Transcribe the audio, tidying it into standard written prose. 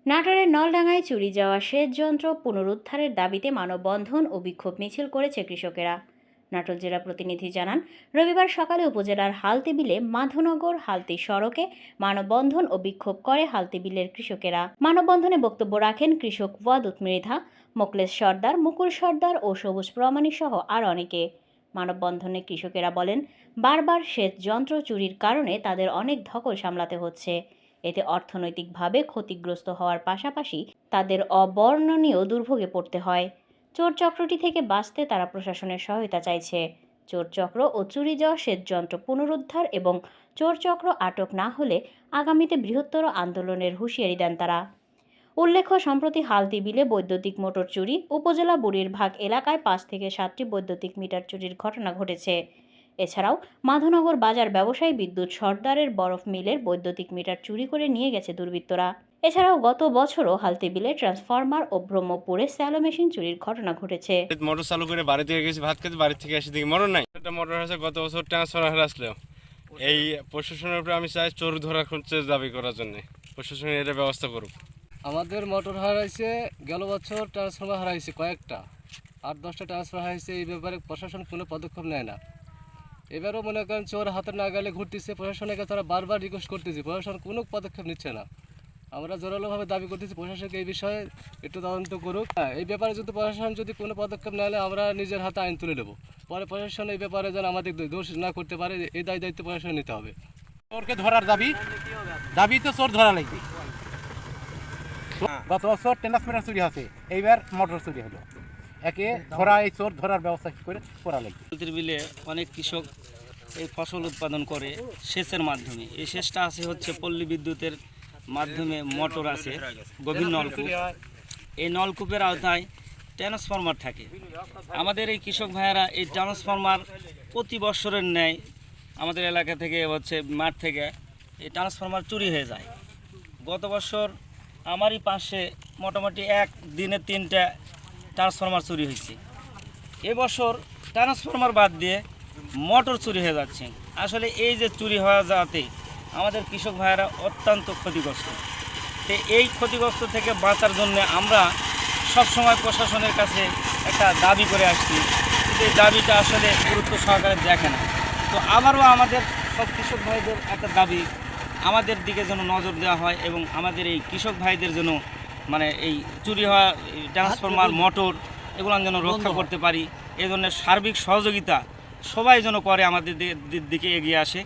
নাটোরের নলডাঙ্গায় চুরি যাওয়া সেচ যন্ত্র পুনরুদ্ধারের দাবিতে মানববন্ধন ও বিক্ষোভ মিছিল করেছে কৃষকেরা। নাটোর জেলা প্রতিনিধি জানান, রবিবার সকালে উপজেলার হালতি বিলে মাধনগর হালতি সড়কে মানববন্ধন ও বিক্ষোভ করে হালতি বিলের কৃষকেরা। মানববন্ধনে বক্তব্য রাখেন কৃষক ওয়াদুদ মৃধা, মোকলেস সর্দার, মুকুল সর্দার ও সবুজ প্রামাণিক সহ আর অনেকে। মানববন্ধনে কৃষকেরা বলেন, বারবার সেচ যন্ত্র চুরির কারণে তাদের অনেক ধকল সামলাতে হচ্ছে। এতে অর্থনৈতিকভাবে ক্ষতিগ্রস্ত হওয়ার পাশাপাশি তাদের অবর্ণনীয় দুর্ভোগে পড়তে হয়। চোর চক্রটি থেকে বাঁচতে তারা প্রশাসনের সহায়তা চাইছে। চোর চক্র ও চুরি যাওয়া সেচ যন্ত্র পুনরুদ্ধার এবং চোর চক্র আটক না হলে আগামীতে বৃহত্তর আন্দোলনের হুঁশিয়ারি দেন তারা। উল্লেখ্য, সম্প্রতি হালতি বিলে বৈদ্যুতিক মোটর চুরি, উপজেলা বুড়িরভাগ এলাকায় 5 থেকে 7টি বৈদ্যুতিক মিটার চুরির ঘটনা ঘটেছে। এছাড়াও মাধনগর বাজার ব্যবসায়ী বিদ্যুৎ সর্দারের বরফ মিলের বৈদ্যুতিক মিটার চুরি করে নিয়ে গেছে দুর্বৃত্তরা। এছাড়াও গত বছরও হালতি বিলে ট্রান্সফরমার ও ব্রহ্মপুরে স্যালো মেশিন চুরির ঘটনা ঘটেছে। মোটর চালু করে বাড়ি থেকে গেছি ভাত খেতে, বাড়ি থেকে এসে দেখি মোটর নাই। একটা মোটর হয়েছে গত বছর ট্রান্সফরমার আসলো। এই প্রশাসনের উপরে আমি চাই চোর ধরার দাবি করার জন্য প্রশাসন এটা ব্যবস্থা করুক। আমাদের মোটর হারাইছে, গেল বছর ট্রান্সফরমার হারাইছে কয়েকটা, 8-10টা ট্রান্সফরমার হারাইছে। এই ব্যাপারে প্রশাসন কোনো পদক্ষেপ নেয় না। এবারও মনে করেন চোর হাতে না গেলে ঘুরতেছে, প্রশাসনের কাছে তারা বারবার রিকোয়েস্ট করতেছে, প্রশাসন কোনো পদক্ষেপ নিচ্ছে না। আমরা জোরালোভাবে দাবি করতেছি প্রশাসনকে এই বিষয়ে একটু তদন্ত করুক। এই ব্যাপারে যদি প্রশাসন যদি কোনো পদক্ষেপ না নেয় আমরা নিজের হাতে আইন তুলে নেব। পরে প্রশাসন এই ব্যাপারে যেন আমাদের দোষ না করতে পারে, এই দায়িত্ব প্রশাসন নিতে হবে। চোরকে ধরার দাবি তো চোর ধরা লাগবে। গত বছর ট্রান্সফরমার চুরি আছে, এইবার মোটর চুরি হলো। একে ধরা, এই চোর ধরার ব্যবস্থা কি করে করা লাগবে। হালতির বিলে অনেক কৃষক এই ফসল উৎপাদন করে সেচের মাধ্যমে। এই সেচটা আছে হচ্ছে পল্লী বিদ্যুতের মাধ্যমে, মোটর আছে, গভীর নলকূপ। এই নলকূপের আওতায় ট্রান্সফরমার থাকে। আমাদের এই কৃষক ভাইয়েরা এই ট্রান্সফরমার প্রতি বছরের ন্যায় আমাদের এলাকা থেকে হচ্ছে মাঠ থেকে এই ট্রান্সফরমার চুরি হয়ে যায়। গত বছর আমারই পাশে মোটামুটি এক দিনে 3টা ট্রান্সফরমার চুরি হয়েছে। এবছর ট্রান্সফরমার বাদ দিয়ে মোটর চুরি হয়ে যাচ্ছে। আসলে এই যে চুরি হওয়া যাতে আমাদের কৃষক ভাইয়েরা অত্যন্ত ক্ষতিগ্রস্ত। তো এই ক্ষতিগ্রস্ত থেকে বাঁচার জন্য আমরা সবসময় প্রশাসনের কাছে একটা দাবি করে আসছি, কিন্তু এই দাবিটা আসলে গুরুত্ব সহকারে দেখে না। তো আবারও আমাদের সব কৃষক ভাইদের একটা দাবি, আমাদের দিকে যেন নজর দেওয়া হয় এবং আমাদের এই কৃষক ভাইদের যেন মানে এই চুরি হওয়া ট্রান্সফরমার, মোটর এগুলো যেন রক্ষা করতে পারি। এই জন্য সার্বিক সহযোগিতা সবাই যেন করে, আমাদের দিকে এগিয়ে আসে।